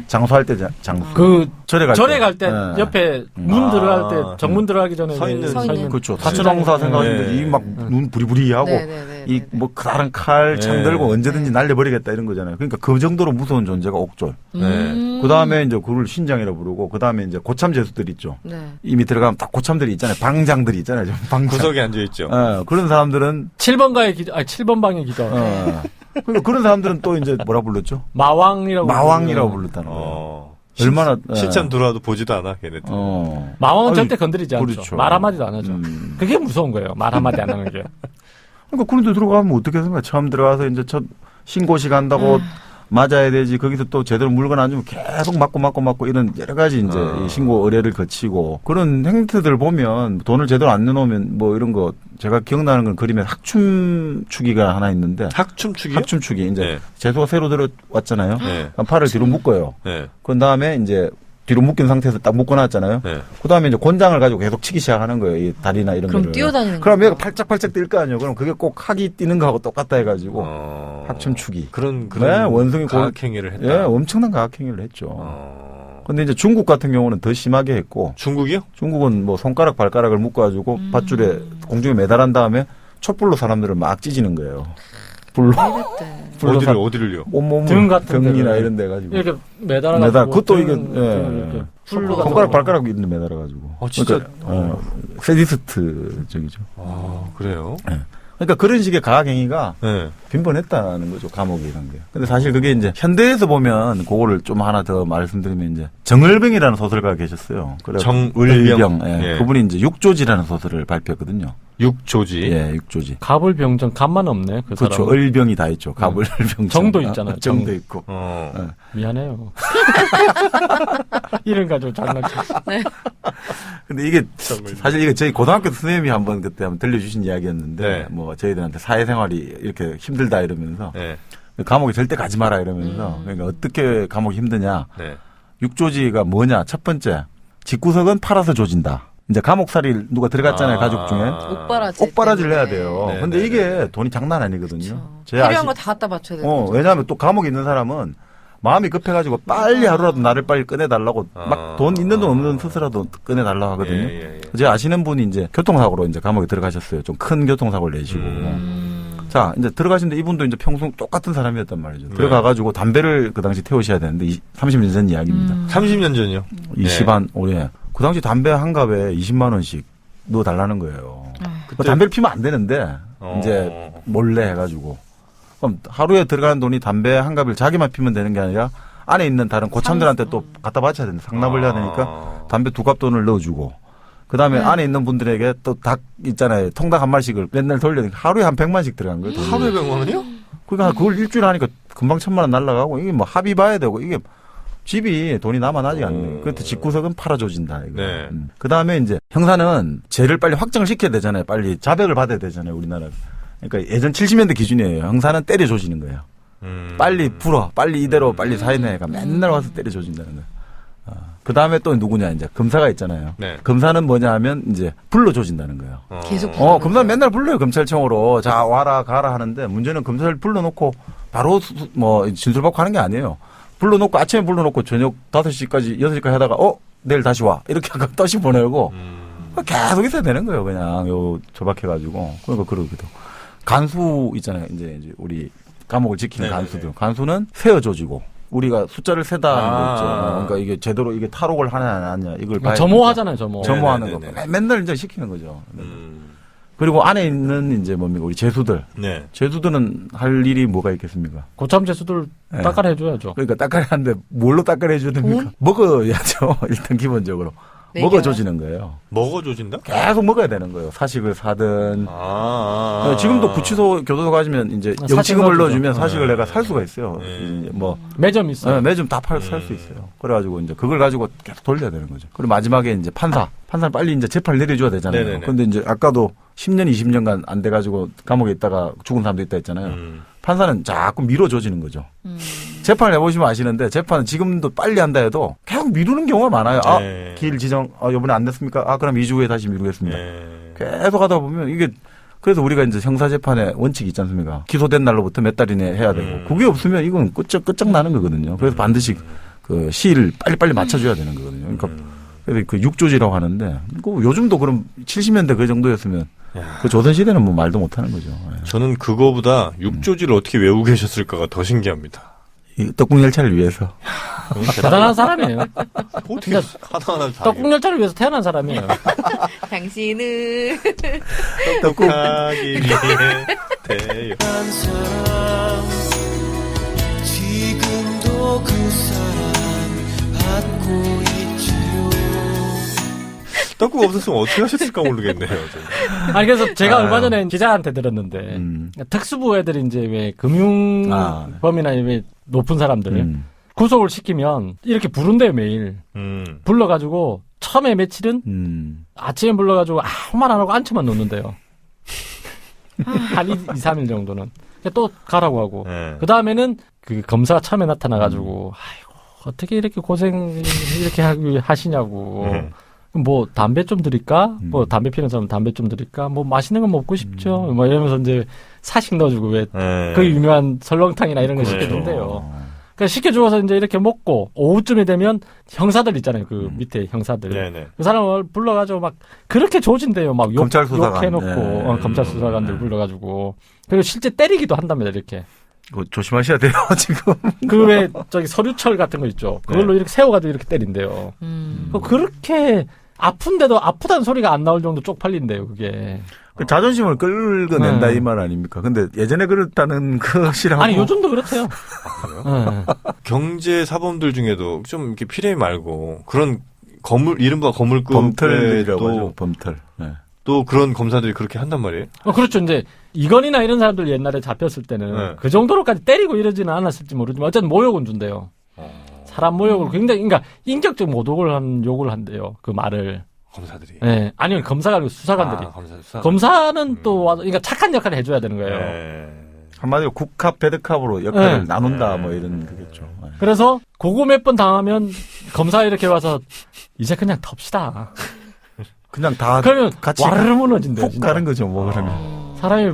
장수할 때 장수. 절에 갈 때 옆에 문 들어갈 때 정문 들어가기 전에 서 있는. 그렇죠. 사천왕사 생각하시면 이 막 눈 부리부리하고 이 뭐 그다른 칼 창 들고 언제든지 날려버리겠다 이런 거잖아요. 그러니까 그 정도로 무서운 존재가 옥졸. 그 다음에 이제 그걸 신장이라 부르고 그 다음에 이제 고참 죄수들 있죠. 이미 들어가면 다 고참들이 있잖아요. 방장들이 있잖아요. 방장. 구석에 앉아 있죠. 그런 사람들은 7번 방의 기도. 그리고 그런 사람들은 또 이제 뭐라 불렀죠? 마왕이라고 불렀다는 거예요. 얼마나 실참 들어와도 보지도 않아 걔네들. 마왕은 절대 건드리지 않죠. 그렇죠. 말 한마디도 안 하죠. 그게 무서운 거예요. 말 한마디 안 하는 게. 그러니까 그런데 들어가면 어떻게 생각해? 처음 들어가서 이제 첫 신고시 간다고 맞아야 되지. 거기서 또 제대로 물건 안 주면 계속 맞고 이런 여러 가지 이제 이 신고 의뢰를 거치고 그런 행태들 보면 돈을 제대로 안 내놓으면 뭐 이런 거 제가 기억나는 건 그림에 학춤추기가 하나 있는데 학춤추기요? 학춤추기 이제 제소가 새로 들어왔잖아요. 팔을 뒤로 묶어요. 그런 다음에 이제 뒤로 묶인 상태에서 딱 묶어놨잖아요. 네. 그 다음에 이제 권장을 가지고 계속 치기 시작하는 거예요. 이 다리나 이런 그럼 거를. 뛰어다니는 그럼 얘가 거죠. 팔짝팔짝 뛸 거 아니에요. 그럼 그게 꼭 하기 뛰는 거하고 똑같다 해가지고 합춤추기. 그런 네, 원숭이 과학행위를 했다. 예, 엄청난 과학행위를 했죠. 근데 이제 중국 같은 경우는 더 심하게 했고. 중국이요? 중국은 뭐 손가락 발가락을 묶어가지고 밧줄에 공중에 매달은 다음에 촛불로 사람들을 막 찢는 거예요. 불로. 어디를요? 온몸 등 같은 등이나 데를 이런 데 가지고. 이렇게 매달아가지고. 그것도 이게 이렇게 풀로 손가락 발가락 있는 데 매달아가지고. 진짜. 세디스트적이죠. 그래요? 네. 그러니까 그런 식의 가학행위가 네. 빈번했다는 거죠, 감옥이라는 게. 근데 사실 그게 이제 현대에서 보면 그거를 좀 하나 더 말씀드리면 이제 정을병이라는 소설가가 계셨어요. 정을병. 예. 그분이 이제 육조지라는 소설을 발표했거든요. 육조지. 예, 육조지. 갑을병정 갑만 없네. 그 그렇죠. 사람. 을병이 다 있죠. 갑을병정. 정도 있잖아요. 정도 있고. 미안해요. 이런 가지고 장난쳐. 네. 근데 이게 사실 이게 저희 고등학교 선생님이 그때 한번 들려주신 이야기였는데 네. 뭐 저희들한테 사회생활이 이렇게 힘들다 이러면서 네. 감옥에 절대 가지 마라 이러면서 그러니까 어떻게 감옥이 힘드냐. 네. 육조지가 뭐냐. 첫 번째 집구석은 팔아서 조진다. 이제 감옥살이 누가 들어갔잖아요. 가족 중에. 옥바라지를 해야 돼요. 네, 근데 네, 이게 돈이 장난 아니거든요. 필요한 거 다 갖다 바쳐야 돼요. 왜냐하면 또 감옥에 있는 사람은 마음이 급해가지고 빨리 하루라도 나를 빨리 꺼내달라고 막 돈 있는 돈 없는 돈 스스로라도 꺼내달라고 하거든요. 제가 아시는 분이 이제 교통사고로 이제 감옥에 들어가셨어요. 좀 큰 교통사고를 내시고. 자, 이제 들어가시는데 이분도 이제 평소 똑같은 사람이었단 말이죠. 들어가가지고 담배를 그 당시 태우셔야 되는데 30년 전 이야기입니다. 30년 전이요? 20한 올해. 그 당시 담배 한 갑에 20만 원씩 넣어달라는 거예요. 그때... 담배를 피면 안 되는데 이제 몰래 해가지고. 그럼 하루에 들어가는 돈이 담배 한 갑을 자기만 피면 되는 게 아니라 안에 있는 다른 고참들한테 또 갖다 바쳐야 된다. 상납을 해야 되니까 담배 2갑 돈을 넣어주고. 그 다음에 안에 있는 분들에게 또 닭 있잖아요. 통닭 한 마리씩을 맨날 돌려니까 하루에 한 100만씩 들어간 거예요. 하루에 100만 원이요? 그러니까 그걸 일주일 하니까 금방 1000만 원 날라가고 이게 뭐 합의 봐야 되고 이게 집이 돈이 남아나지 않네. 그때 집구석은 팔아줘진다. 이거. 네. 그 다음에 이제 형사는 죄를 빨리 확정을 시켜야 되잖아요. 빨리 자백을 받아야 되잖아요. 우리나라. 그러니까 예전 70년대 기준이에요. 형사는 때려줘지는 거예요. 빨리 풀어. 빨리 이대로 빨리 사인해가 맨날 와서 때려줘진다는 거예요. 그 다음에 또 누구냐, 이제 검사가 있잖아요. 네. 검사는 뭐냐 하면 이제 불러줘진다는 거예요. 계속 검사는 맨날 불러요. 검찰청으로. 자, 와라, 가라 하는데 문제는 검사를 불러놓고 바로 진술받고 하는 게 아니에요. 불러놓고 아침에 불러놓고 저녁 5시까지, 6시까지 하다가 내일 다시 와. 이렇게 하고 다시 보내고 계속 있어야 되는 거예요. 그냥 조박해가지고. 그러니까 그러기도. 간수 있잖아요. 이제 우리 감옥을 지키는 간수들. 간수는 세어줘지고. 우리가 숫자를 세다는 거 있죠. 그러니까 이게 제대로 이게 탈옥을 하냐 안 하냐 이걸 봐야 점호하잖아요. 점호하는 거. 맨날 이제 시키는 거죠. 그리고 안에 있는 이제 뭡니까 우리 죄수들. 네. 죄수들은 할 일이 뭐가 있겠습니까? 고참 죄수들 닦아내줘야죠. 그러니까 닦아내는데 뭘로 닦아내줘야 됩니까? 먹어야죠. 일단 기본적으로. 먹어줘지는 거예요. 먹어줘진다? 계속 먹어야 되는 거예요. 사식을 사든. 지금도 구치소 교도소 가시면 이제 영치금을 넣어주면 사식을 내가 살 수가 있어요. 뭐 매점 있어요. 매점 다 살 수 있어요. 그래가지고 이제 그걸 가지고 계속 돌려야 되는 거죠. 그리고 마지막에 이제 판사는 빨리 이제 재판을 내려줘야 되잖아요. 그런데 이제 아까도 10년, 20년간 안 돼가지고 감옥에 있다가 죽은 사람도 있다 했잖아요. 판사는 자꾸 미뤄줘지는 거죠. 재판을 해보시면 아시는데 재판은 지금도 빨리 한다 해도 계속 미루는 경우가 많아요. 길 지정, 이번에 안 됐습니까? 그럼 2주 후에 다시 미루겠습니다. 계속 하다 보면 이게 그래서 우리가 이제 형사재판의 원칙이 있지 않습니까? 기소된 날로부터 몇 달 이내에 해야 되고 그게 없으면 이건 끝장나는 거거든요. 그래서 반드시 그 시일을 빨리빨리 맞춰줘야 되는 거거든요. 그러니까 그래서 그 육조지라고 하는데 요즘도 그럼 70년대 그 정도였으면 그 조선시대는 뭐 말도 못하는 거죠. 저는 그거보다 육조지를 어떻게 외우고 계셨을까가 더 신기합니다. 이 떡국열차를 위해서. 대단한 사람이에요. 어떻게 하나하나 떡국열차를 위해서 태어난 사람이에요. 당신은 떡국하기 위해 태어. 지금도 그 사랑 받고 있지요. 떡국 없었으면 어떻게 하셨을까 모르겠네요. 아니 그래서 제가 얼마 전에 기자한테 들었는데 특수부 애들이 이제 왜 금융범이나 왜 높은 사람들 구속을 시키면 이렇게 부른대요 매일. 불러가지고 처음에 며칠은 아침에 불러가지고 아무 말 안 하고 앉혀만 놓는데요. 한 2, 3일 정도는 또 가라고 하고 그 다음에는 그 검사가 처음에 나타나가지고 아이고 어떻게 이렇게 고생 이렇게 하시냐고. 뭐 담배 좀 드릴까? 뭐 담배 피는 사람 담배 좀 드릴까? 뭐 맛있는 거 먹고 싶죠. 뭐 이러면서 이제 사식 넣어주고 왜 그 유명한 설렁탕이나 이런 거 시켜준대요. 그러니까 시켜주어서 이제 이렇게 먹고 오후쯤이 되면 형사들 있잖아요. 그 밑에 형사들. 네네. 그 사람을 불러가지고 막 그렇게 조진대요. 막 검찰 수사관. 욕해놓고 네. 검찰 수사관들 불러가지고 그리고 실제 때리기도 한답니다. 이렇게. 조심하셔야 돼요 지금. 그 왜 저기 서류철 같은 거 있죠. 그걸로 이렇게 세워가지고 이렇게 때린대요. 그렇게 아픈데도 아프다는 소리가 안 나올 정도 쪽팔린대요. 그게. 그 자존심을 끌어낸다 이 말 아닙니까? 근데 예전에 그렇다는 그 실하고 아니 요즘도 그렇대요. 경제 사범들 중에도 좀 이렇게 피레미 말고 그런 이른바 거물급에 범털이라고 하죠. 범털. 네. 또 그런 검사들이 그렇게 한단 말이에요? 그렇죠. 이제 이건이나 이런 사람들 옛날에 잡혔을 때는 그 정도로까지 때리고 이러지는 않았을지 모르지만 어쨌든 모욕은 준대요. 사람 모욕을 굉장히 그러니까 인격적 모독을 한 욕을 한대요. 그 말을. 검사들이. 네. 아니요. 검사가 아니고 수사관들이. 수사관. 검사는 또 와서 그러니까 착한 역할을 해줘야 되는 거예요. 한마디로 국캅, 배드캅으로 역할을 나눈다 뭐 이런 거겠죠. 그래서 그거 몇 번 당하면 검사 이렇게 와서 이제 그냥 텁시다. 그냥 다 그러면 같이 와르르 무너진대요. 훅 가는 거죠. 뭐 그러면. 사람이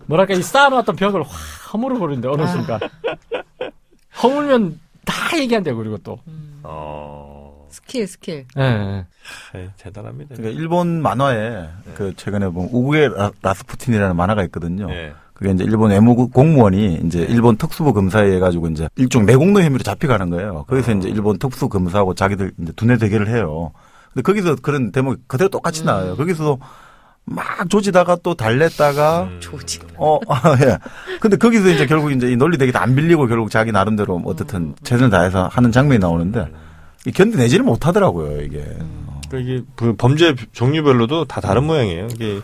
뭐랄까 이 쌓아놓았던 벽을 확 허물어 버리는데 어느 순간. 허물면 다 얘기한대요. 그리고 또. 스킬. 네. 대단합니다. 그러니까 일본 만화에 그 최근에 보면 우구의 라스푸틴이라는 만화가 있거든요. 그게 이제 일본 외무 공무원이 이제 일본 특수부 검사에 해가지고 이제 일종 매국노 혐의로 잡혀가는 거예요. 거기서 이제 일본 특수 검사하고 자기들 이제 두뇌 대결을 해요. 근데 거기서 그런 대목이 그대로 똑같이 나와요. 거기서 막 조지다가 또 달랬다가 예. 근데 거기서 이제 결국 이제 이 논리 대결 안 빌리고 결국 자기 나름대로 어떻든 최선을 다해서 하는 장면이 나오는데 견뎌내지를 못하더라고요 이게. 그러니까 이게 그 범죄 종류별로도 다 다른 모양이에요. 이게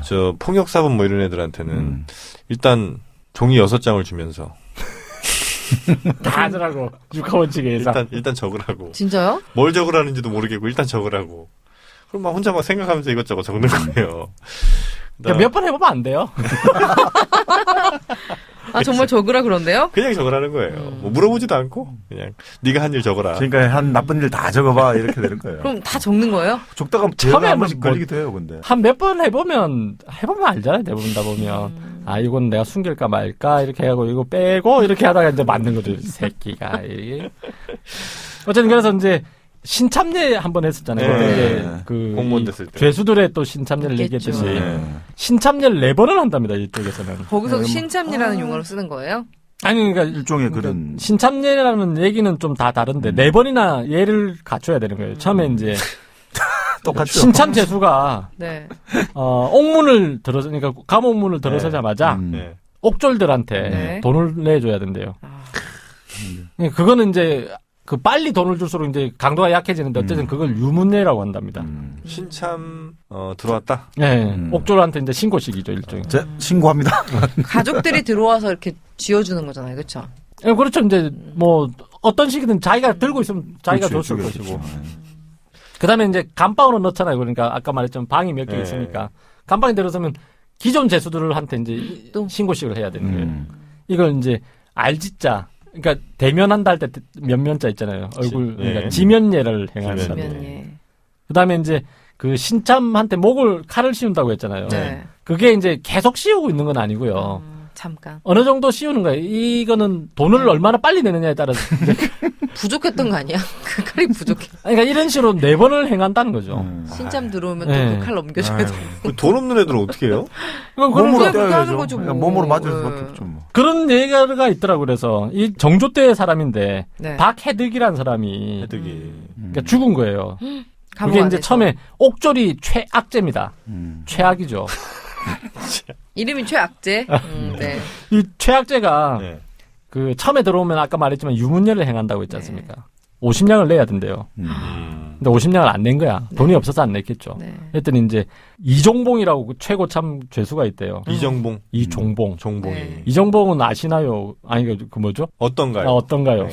저 폭력사범 뭐 이런 애들한테는 일단 종이 6장을 주면서 다 하더라고. 육하원칙에 의해서. 일단 적으라고. 진짜요? 뭘 적으라는지도 모르겠고 일단 적으라고. 그럼 막 혼자 막 생각하면서 이것저것 적는 거예요. 그러니까 몇 번 해보면 안 돼요. 아 정말 적으라 그런데요? 그냥 적으라는 거예요. 뭐 물어보지도 않고 그냥 네가 한 일 적어라. 그러니까 한 나쁜 일 다 적어봐 이렇게 되는 거예요. 그럼 다 적는 거예요? 적다가 처음에 한 번씩 뭐 걸리기도 해요. 근데 한 몇 번 해보면 알잖아요. 대부분 다 보면 아 이건 내가 숨길까 말까 이렇게 하고 이거 빼고 이렇게 하다가 이제 맞는 거죠. 이 새끼가. 어쨌든 그래서 이제 신참례 한번 했었잖아요. 네. 그 공무원 됐을 때. 죄수들의 또 신참례를 얘기했듯이 신참례를 4번을 한답니다. 이쪽에서는. 거기서 신참례라는 용어를 쓰는 거예요? 아니 그러니까 일종의 그런 신참례라는 얘기는 좀 다 다른데 4번이나 예를 갖춰야 되는 거예요. 처음에 이제 똑같죠. 신참 죄수가 네. 옥문을 들어서 그러니까 감옥문을 들어서자마자 옥졸들한테 네. 돈을 내줘야 된대요. 그거는 이제 그 빨리 돈을 줄수록 이제 강도가 약해지는데 어쨌든 그걸 유문례라고 한답니다. 신참 들어왔다. 네, 옥졸한테 이제 신고식이죠 일종의. 신고합니다. 가족들이 들어와서 이렇게 쥐어주는 거잖아요, 그렇죠? 네, 그렇죠. 이제 뭐 어떤 식이든 자기가 들고 있으면 자기가 줬을 것이고. 그다음에 이제 감방으로 넣잖아요. 그러니까 아까 말했지만 방이 몇 개 있으니까 감방에 들어서면 기존 죄수들한테 이제 또 신고식을 해야 되는 거예요. 이걸 이제 알지자. 그러니까 대면한다 할 때 면면자 있잖아요. 얼굴 그러니까 지면예를 행하는 사람. 지면예. 그다음에 이제 그 신참한테 목을 칼을 씌운다고 했잖아요. 네. 그게 이제 계속 씌우고 있는 건 아니고요. 잠깐. 어느 정도 씌우는 거예요. 이거는 돈을 얼마나 빨리 내느냐에 따라서. 부족했던 거 아니야? 그 칼이 부족해. 그러니까 이런 식으로 4번을 행한다는 거죠. 신참 들어오면 네. 또 그 칼 넘겨줘야 돼. 돈 없는 애들은 어떻게 해요? 몸으로 그렇게 때려야죠. 하는 거죠, 뭐. 몸으로 맞을 수밖에 없죠. 뭐. 그런 얘기가 있더라고. 그래서 이 정조 때 사람인데 네. 박해득이라는 사람이 해득이. 그러니까 죽은 거예요. 감옥 그게 이제 안에서. 처음에 옥졸이 최악죄입니다. 최악이죠. 이름이 최악재. 네. 이 최악죄가 네. 그 처음에 들어오면 아까 말했지만 유문례를 행한다고 했지 않습니까? 50냥을 내야 된대요. 근데 50냥을 안 낸 거야. 돈이 없어서 안 냈겠죠. 네. 했더니 이제 이종봉이라고 그 최고 참 죄수가 있대요. 이정봉. 이종봉. 종봉이. 네. 이종봉은 아시나요? 아니 그 뭐죠? 어떤가요? 어떤가요?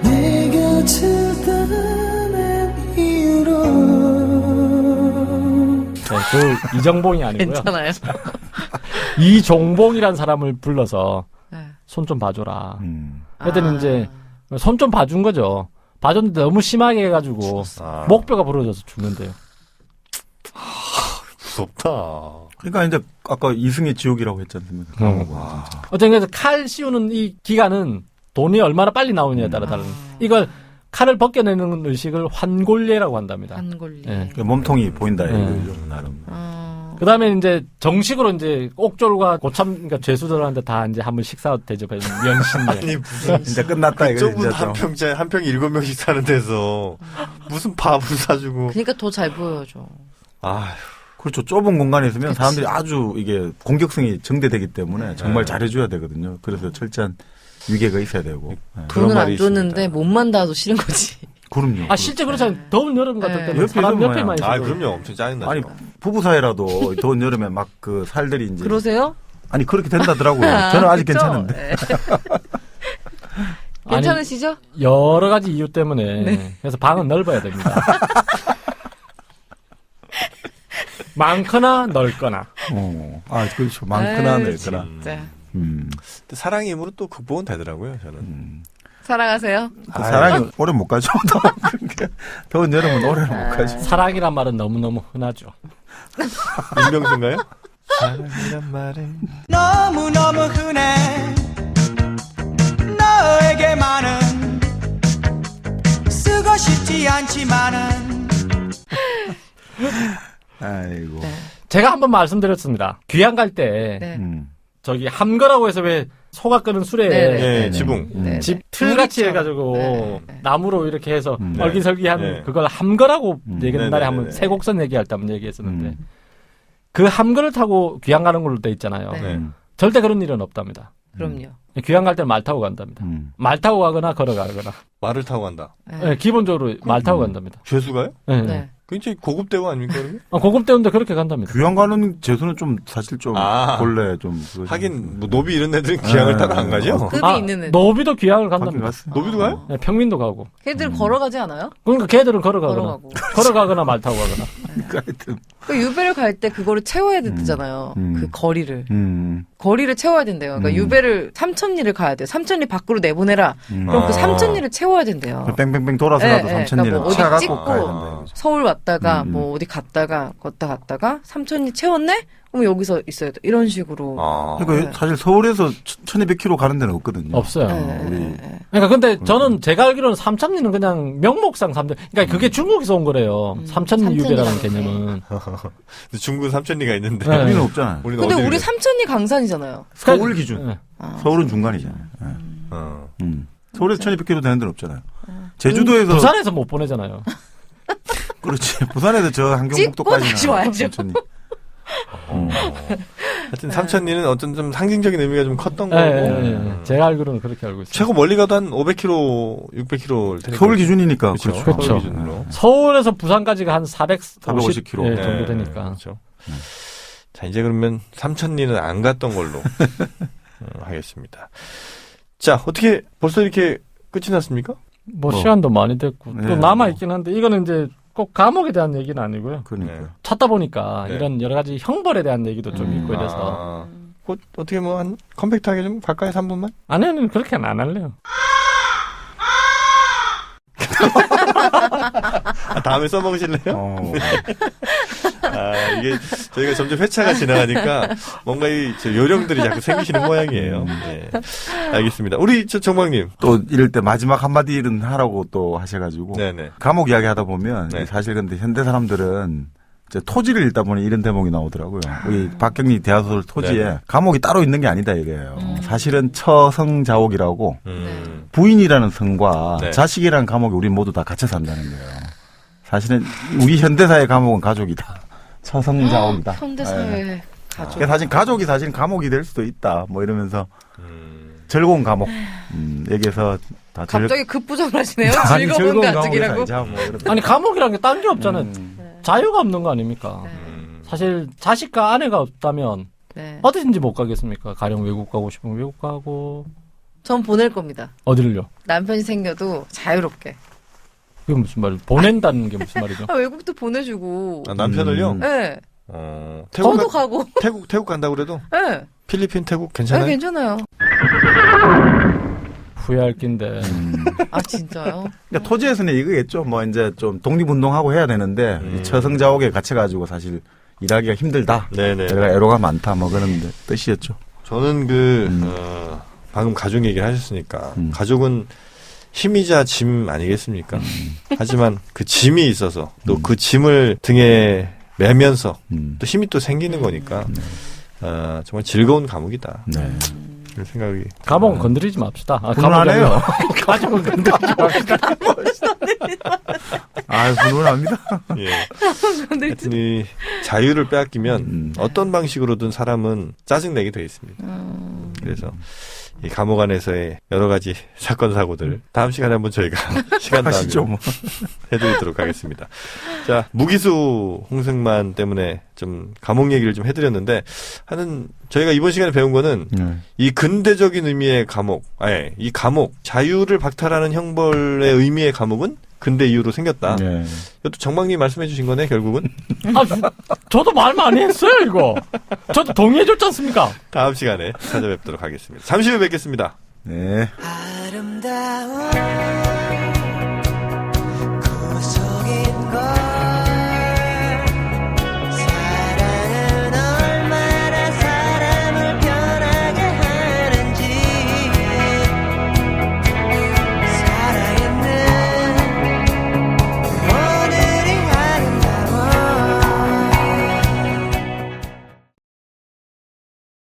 내 곁을 떠난 이유로 네, 그 이정봉이 아니고요. 괜찮아요. 이종봉이라는 사람을 불러서 네. 손 좀 봐줘라. 그랬더니 이제 손 좀 봐준 거죠. 봐줬는데 너무 심하게 해가지고 목뼈가 부러져서 죽는데요. 무섭다. 그러니까 이제 아까 이승의 지옥이라고 했지 않습니까? 어쨌든 그래서 칼 씌우는 이 기간은 돈이 얼마나 빨리 나오느냐에 따라 다른. 이걸 칼을 벗겨내는 의식을 환골례라고 한답니다. 환골례. 예. 그러니까 몸통이 보인다 이거죠. 나름. 그다음에 이제 정식으로 이제 옥졸과 고참 그러니까 죄수들한테 다 이제 한번 식사 대접해 면신례. 아니 무슨 진짜 끝났다 이거 좁은 진짜. 한 평에 7명씩 사는 데서 무슨 밥을 사주고. 그러니까 더 잘 보여줘. 아, 그렇죠. 좁은 공간에 있으면 그치. 사람들이 아주 이게 공격성이 정대되기 때문에 정말 잘해줘야 되거든요. 그래서 철저한 위계가 있어야 되고. 네. 그런 돈을 말이 안 줬는데 있습니다. 몸만 닿아도 싫은 거지. 그럼요. 아 실제 그렇잖아요. 더운 여름 같을 때는 사람 옆에서 옆에만 있어도. 아 그럼요. 엄청 짜증나죠. 아니 부부 사이라도 더운 여름에 막 그 살들이 이제 그러세요? 아니 그렇게 된다더라고요. 저는 아직 그쵸? 괜찮은데. 네. 괜찮으시죠? 여러 가지 이유 때문에 그래서 방은 넓어야 됩니다. 많거나 넓거나. 아 그렇죠. 많거나 아유, 넓거나. 진짜. 근데 사랑의 힘으로 또 극복은 되더라고요. 저는. 사랑하세요? 그 사랑이 오래 못 가죠. 더운 여름은 오래 못 가죠. 사랑이란 말은 너무너무 흔하죠. 윤명수인가요? 사랑이란 말은 너무너무 흔해 너에게만은 쓰고 싶지 않지만은 아이고. 제가 한번 말씀드렸습니다. 귀향 갈 때 네. 저기 함거라고 해서 왜 소가 끄는 술에 네, 지붕. 네, 네. 집 틀같이 우리처럼. 해가지고 네, 네. 나무로 이렇게 해서 네. 얼기설기한 네. 그걸 함거라고 얘기했는데 네, 네, 한번 네, 네. 세곡선 얘기할 때 한번 얘기했었는데 그 함거를 타고 귀향 가는 걸로 돼 있잖아요. 네. 절대 그런 일은 없답니다. 그럼요. 귀향 갈 때는 말 타고 간답니다. 말 타고 가거나 걸어가거나. 말을 타고 간다. 네. 네, 기본적으로 말 타고 간답니다. 죄수가요? 네. 네. 굉장히 고급 대우 아닙니까? 그러면? 고급 대우인데 그렇게 간답니다. 귀향 가는 재수는 좀 사실 좀 아. 본래 좀 그거 하긴 뭐 노비 이런 애들은 귀향을 타고 안 가죠? 급이 있는 애들. 노비도 귀향을 가긴 간답니다. 갔어요. 노비도 가요? 네, 평민도 가고. 걔들 걸어가지 않아요? 그러니까 걔들은 걸어가거나. 걸어가고. 걸어가거나 말 타고 가거나. 하여튼. 그 유배를 갈 때 그거를 채워야 되잖아요. 그 거리를. 거리를 채워야 된대요. 그러니까 유배를 3,000리를 가야 돼요. 3,000리 밖으로 내보내라. 그럼 그 3,000리를 채워야 된대요. 뺑뺑뺑 돌아서라도 네, 네. 3,000리를 그러니까 뭐 어디 차 갖고 찍고 가야 된다. 이거죠. 서울 왔다가 뭐 어디 갔다가 갔다가 3,000리 채웠네? 그럼 여기서 있어야 돼. 이런 식으로. 아. 그러니까 사실 서울에서 1,200km 가는 데는 없거든요. 없어요. 우리 그러니까 근데 저는 제가 알기로는 3,000리는 그냥 명목상 3,000리. 그러니까 그게 중국에서 온 거래요. 3,000리 유배라는 개념은. 근데 중국은 3,000리가 있는데. 네. 우리는 없잖아요. 우리는 근데 어디를 우리 가요? 3,000리 강산이잖아요. 서울 기준. 네. 서울은 중간이잖아요. 네. 어. 서울에서 1,200km 되는 데는 없잖아요. 제주도에서 부산에서 못 보내잖아요. 그렇지. 부산에서 저 한경북도까지는 찍고 다시 와야죠. 천천히. 하여튼 3,000리는 어떤 좀 상징적인 의미가 좀 컸던 거고. 제가 알기로는 그렇게 알고 있어요. 최고 멀리 가도 한 500km, 600km 테니까. 서울 기준이니까 그렇죠. 그렇죠. 그렇죠. 서울 기준으로. 서울에서 부산까지가 한 450 450km. 예, 네, 정도 되니까. 그렇죠. 자, 이제 그러면 3,000리는 안 갔던 걸로 하겠습니다. 자, 어떻게 벌써 이렇게 끝이 났습니까? 뭐 시간도 많이 됐고 네, 또 남아 있긴 한데 이거는 이제 꼭 감옥에 대한 얘기는 아니고요. 그러니까. 네. 찾다 보니까 네. 이런 여러 가지 형벌에 대한 얘기도 좀 있고 이래서 어떻게 뭐 한 컴팩트하게 좀 갈까요? 3분만? 아니는 그렇게는 안 할래요. 다음에 써먹으실래요? 이게 저희가 점점 회차가 지나가니까 뭔가 저 요령들이 자꾸 생기시는 모양이에요. 네. 알겠습니다. 우리 정방님. 또 이럴 때 마지막 한마디는 하라고 또 하셔가지고. 네네. 감옥 이야기 하다 보면 네. 사실 근데 현대 사람들은 이제 토지를 읽다 보니 이런 대목이 나오더라고요. 우리 박경리 대하소설 토지에 네. 감옥이 따로 있는 게 아니다 이거예요. 사실은 처성자옥이라고 네. 부인이라는 성과 네. 자식이라는 감옥에 우리 모두 다 갇혀 산다는 거예요. 사실은 우리 현대사의 감옥은 가족이다. 처성자옥이다. 현대사회 가족. 그러니까 사실 가족이 사실 감옥이 될 수도 있다. 뭐 이러면서 즐거운 감옥 얘기해서 다 갑자기 급부정을 하시네요. 아니, 즐거운 감옥에 가족이라고. 살자, 뭐 이러면서. 아니 감옥이라는 게 딴 게 없잖아요. 자유가 없는 거 아닙니까? 사실 자식과 아내가 없다면 네. 어디든지 못 가겠습니까? 가령 외국 가고 싶으면 외국 가고 전 보낼 겁니다. 어디를요? 남편이 생겨도 자유롭게. 그게 무슨 말이에요? 보낸다는 게 무슨 말이죠? 외국도 보내주고. 남편을요? 네. 태국 저도 가고. 태국 간다고 그래도? 네. 필리핀, 태국 괜찮아요? 네, 괜찮아요. 후회할 낀데. 아, 진짜요? 그러니까 토지에서는 이거겠죠. 뭐 이제 좀 독립운동하고 해야 되는데 처성자옥에 갇혀가지고 사실 일하기가 힘들다. 네네. 내가 애로가 많다. 뭐 그런 뜻이었죠. 저는 방금 가족 얘기를 하셨으니까 가족은 힘이자 짐 아니겠습니까? 하지만 그 짐이 있어서 또 그 짐을 등에 매면서 또 힘이 또 생기는 거니까 정말 즐거운 감옥이다. 네. 그런 생각이. 감옥은 건드리지 맙시다. 훈훈하네요. 가족은 건드리지 맙시다. 훈훈합니다. 예. 하여튼 이 자유를 빼앗기면 어떤 방식으로든 사람은 짜증내게 돼 있습니다. 그래서 이 감옥 안에서의 여러 가지 사건 사고들 다음 시간에 한번 저희가 시간 나면 해드리도록 하겠습니다. 자, 무기수 홍승만 때문에 좀 감옥 얘기를 좀 해드렸는데 저희가 이번 시간에 배운 거는 이 근대적인 의미의 감옥, 이 감옥 자유를 박탈하는 형벌의 의미의 감옥은 근대 이후로 생겼다. 네. 이것도 정박님 말씀해 주신 거네, 결국은. 저도 말 많이 했어요, 이거. 저도 동의해 줬지 않습니까? 다음 시간에 찾아뵙도록 하겠습니다. 잠시 후에 뵙겠습니다. 네. 아름다운